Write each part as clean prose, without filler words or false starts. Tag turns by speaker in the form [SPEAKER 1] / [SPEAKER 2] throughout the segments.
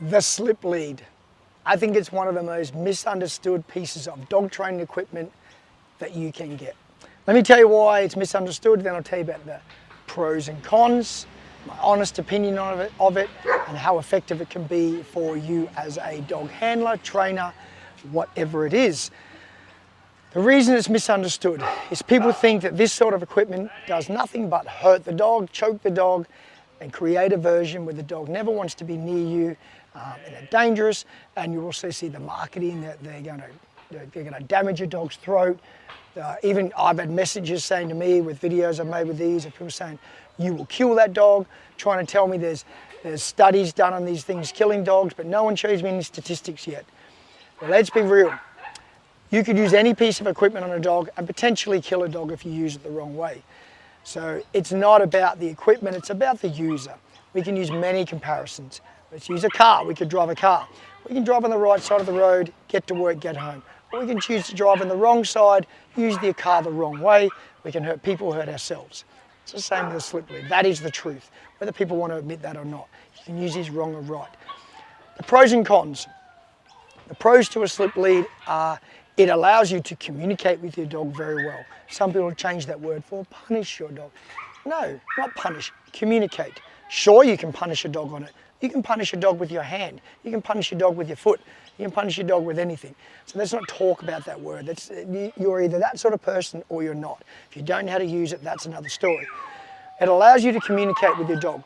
[SPEAKER 1] The slip lead. I think it's one of the most misunderstood pieces of dog training equipment that you can get. Let me tell you why it's misunderstood, then I'll tell you about the pros and cons, my honest opinion of it, and how effective it can be for you as a dog handler, trainer, whatever it is. The reason it's misunderstood is people think that this sort of equipment does nothing but hurt the dog, choke the dog, and create aversion where the dog never wants to be near you, and they're dangerous. And you also see the marketing that they're going to damage your dog's throat. Even I've had messages saying to me with videos I've made with these of people saying, you will kill that dog, trying to tell me there's studies done on these things killing dogs, but no one shows me any statistics yet. Well, let's be real. You could use any piece of equipment on a dog and potentially kill a dog if you use it the wrong way. So it's not about the equipment, it's about the user. We can use many comparisons. Let's use a car. We could drive a car. We can drive on the right side of the road, get to work, get home. Or we can choose to drive on the wrong side, use the car the wrong way. We can hurt people, hurt ourselves. It's the same with the slip lead. That is the truth, whether people want to admit that or not. You can use these wrong or right. The pros and cons. The pros to a slip lead are it allows you to communicate with your dog very well. Some people change that word for punish your dog. No, not punish, communicate. Sure, you can punish a dog on it. You can punish a dog with your hand. You can punish your dog with your foot. You can punish your dog with anything. So let's not talk about that word. You're either that sort of person or you're not. If you don't know how to use it, that's another story. It allows you to communicate with your dog.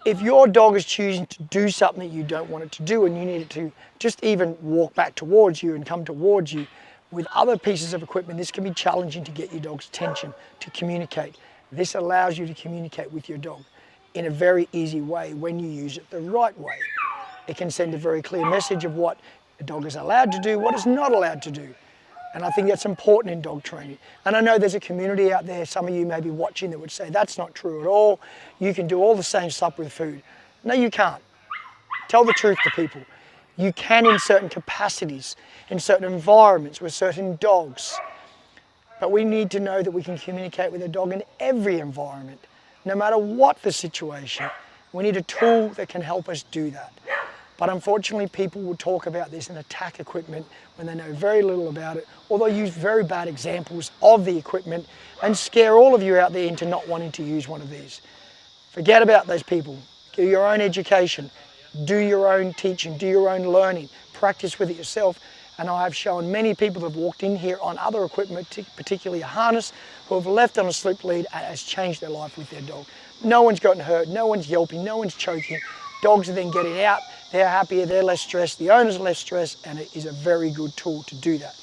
[SPEAKER 1] If your dog is choosing to do something that you don't want it to do and you need it to just even walk back towards you and come towards you, with other pieces of equipment, this can be challenging to get your dog's attention, to communicate. This allows you to communicate with your dog in a very easy way when you use it the right way. It can send a very clear message of what the dog is allowed to do, what is not allowed to do. And I think that's important in dog training. And I know there's a community out there, some of you may be watching, that would say that's not true at all. You can do all the same stuff with food. No, you can't. Tell the truth to people. You can in certain capacities, in certain environments with certain dogs. But we need to know that we can communicate with a dog in every environment, no matter what the situation. We need a tool that can help us do that. But unfortunately, people will talk about this and attack equipment when they know very little about it, or they'll use very bad examples of the equipment and scare all of you out there into not wanting to use one of these. Forget about those people. Do your own education, do your own teaching, do your own learning, practice with it yourself. And I have shown many people that have walked in here on other equipment, particularly a harness, who have left on a slip lead and has changed their life with their dog. No one's gotten hurt, no one's yelping, no one's choking. Dogs are then getting out, they're happier, they're less stressed, the owner's less stressed, and it is a very good tool to do that.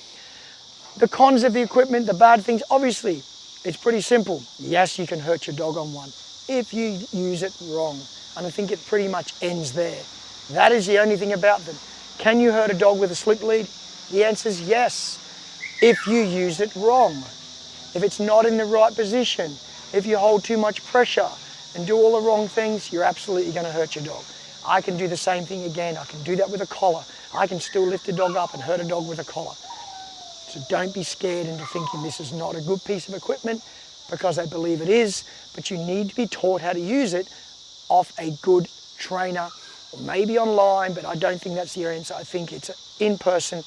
[SPEAKER 1] The cons of the equipment, the bad things, obviously, it's pretty simple. Yes, you can hurt your dog on one if you use it wrong. And I think it pretty much ends there. That is the only thing about them. Can you hurt a dog with a slip lead? The answer is yes, if you use it wrong. If it's not in the right position, if you hold too much pressure and do all the wrong things, you're absolutely going to hurt your dog. I can do the same thing again. I can do that with a collar. I can still lift a dog up and hurt a dog with a collar. So don't be scared into thinking this is not a good piece of equipment, because I believe it is, but you need to be taught how to use it off a good trainer, or maybe online, but I don't think that's the answer. I think it's in person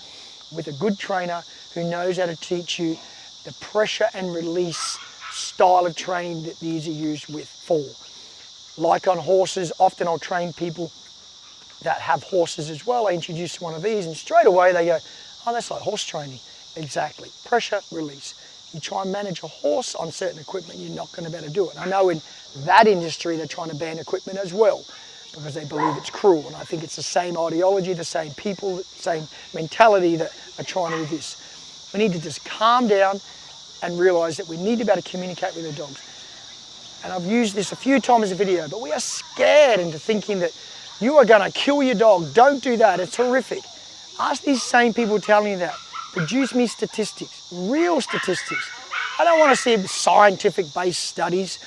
[SPEAKER 1] with a good trainer who knows how to teach you the pressure and release style of training that these are used for. Like on horses, often I'll train people that have horses as well. I introduce one of these and straight away they go, oh, that's like horse training. Exactly, pressure, release. You try and manage a horse on certain equipment, you're not going to be able to do it. I know in that industry they're trying to ban equipment as well because they believe it's cruel, and I think it's the same ideology, the same people, the same mentality that are trying to do this. We need to just calm down and realise that we need to be able to communicate with our dogs. And I've used this a few times in the video, but we are scared into thinking that you are going to kill your dog. Don't do that, it's horrific. Ask these same people telling you that. Produce me statistics, real statistics. I don't want to see scientific-based studies,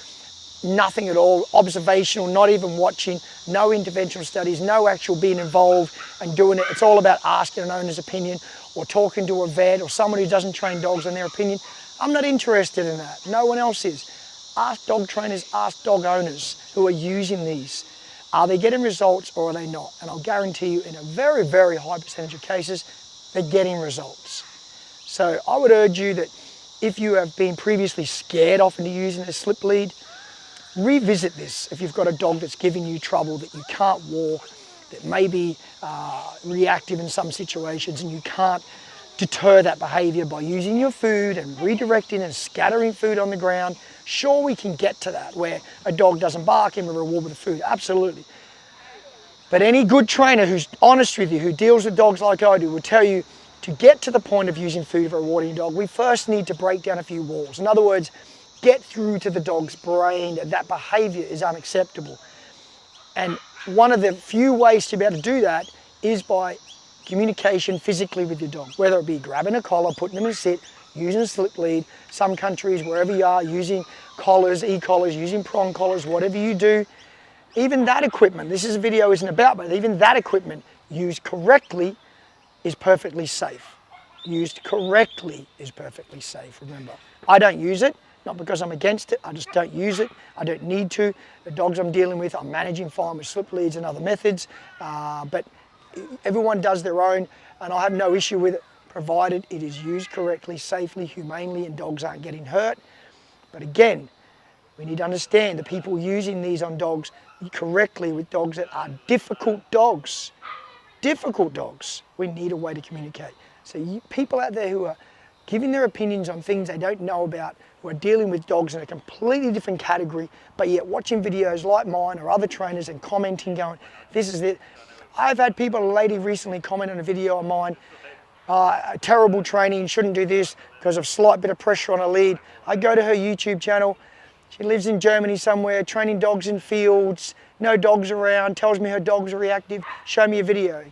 [SPEAKER 1] nothing at all, observational, not even watching, no interventional studies, no actual being involved and doing it. It's all about asking an owner's opinion or talking to a vet or someone who doesn't train dogs and their opinion. I'm not interested in that. No one else is. Ask dog trainers, ask dog owners who are using these. Are they getting results or are they not? And I'll guarantee you in a very, very high percentage of cases, they're getting results. So I would urge you that if you have been previously scared off into using a slip lead, revisit this. If you've got a dog that's giving you trouble, that you can't walk, that may be reactive in some situations, and you can't deter that behavior by using your food and redirecting and scattering food on the ground, sure, we can get to that where a dog doesn't bark and we reward with the food, absolutely. But any good trainer who's honest with you, who deals with dogs like I do, will tell you to get to the point of using food for rewarding a dog, we first need to break down a few walls. In other words, get through to the dog's brain that that behavior is unacceptable. And one of the few ways to be able to do that is by communication physically with your dog, whether it be grabbing a collar, putting them in sit, using a slip lead. Some countries, wherever you are, using collars, e-collars, using prong collars, whatever you do. Even that equipment, this is a video isn't about, but even that equipment used correctly is perfectly safe. Used correctly is perfectly safe, remember. I don't use it, not because I'm against it, I just don't use it. I don't need to. The dogs I'm dealing with, I'm managing fine with slip leads and other methods, but everyone does their own, and I have no issue with it, provided it is used correctly, safely, humanely, and dogs aren't getting hurt. But again, we need to understand the people using these on dogs correctly with dogs that are difficult dogs, we need a way to communicate. So people out there who are giving their opinions on things they don't know about, who are dealing with dogs in a completely different category, but yet watching videos like mine or other trainers and commenting going, this is it. I've had people, a lady recently comment on a video of mine, terrible training, shouldn't do this because of slight bit of pressure on a lead. I go to her YouTube channel. She lives in Germany somewhere, training dogs in fields, no dogs around, tells me her dogs are reactive. Show me a video.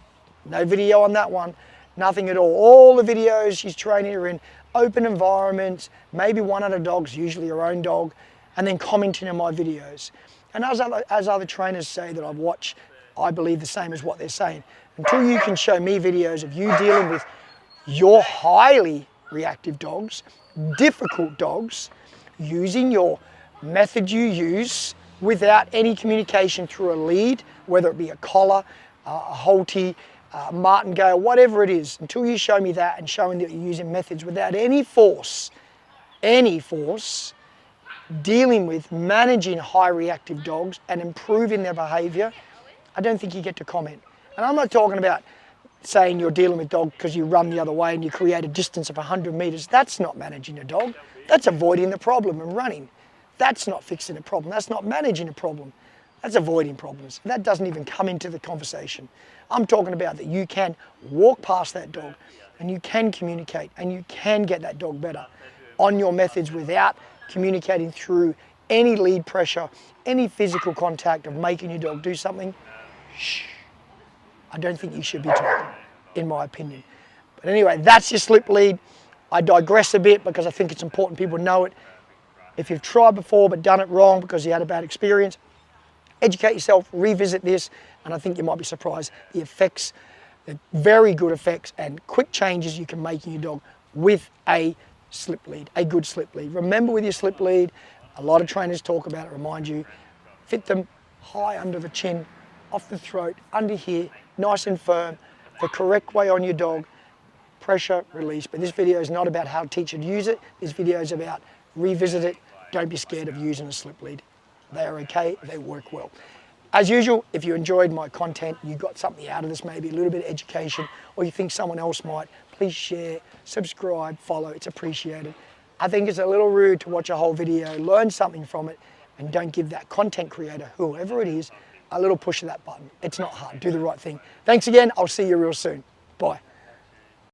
[SPEAKER 1] No video on that one, nothing at all. All the videos she's training are in open environments, maybe one other dog's, usually her own dog, and then commenting on my videos. And as other trainers say that I've watched, I believe the same as what they're saying. Until you can show me videos of you dealing with your highly reactive dogs, difficult dogs, using your method you use without any communication through a lead, whether it be a collar, a Holtey, martingale, whatever it is, until you show me that and showing that you're using methods without any force, dealing with managing high reactive dogs and improving their behavior, I don't think you get to comment. And I'm not talking about saying you're dealing with dog because you run the other way and you create a distance of 100 meters. That's not managing a dog. That's avoiding the problem and running. That's not fixing a problem. That's not managing a problem. That's avoiding problems. That doesn't even come into the conversation. I'm talking about that you can walk past that dog and you can communicate and you can get that dog better on your methods without communicating through any lead pressure, any physical contact of making your dog do something. Shh. I don't think you should be talking, in my opinion. But anyway, that's your slip lead. I digress a bit because I think it's important people know it. If you've tried before but done it wrong because you had a bad experience, educate yourself, revisit this, and I think you might be surprised the effects, the very good effects and quick changes you can make in your dog with a slip lead, a good slip lead. Remember with your slip lead, a lot of trainers talk about it, remind you, fit them high under the chin, off the throat, under here, nice and firm, the correct way on your dog, pressure, release. But this video is not about how to teach you to use it. This video is about revisit it. Don't be scared of using a slip lead. They are okay, they work well. As usual, if you enjoyed my content, you got something out of this, maybe a little bit of education, or you think someone else might, please share, subscribe, follow, it's appreciated. I think it's a little rude to watch a whole video, learn something from it, and don't give that content creator, whoever it is, a little push of that button. It's not hard, do the right thing. Thanks again, I'll see you real soon. Bye.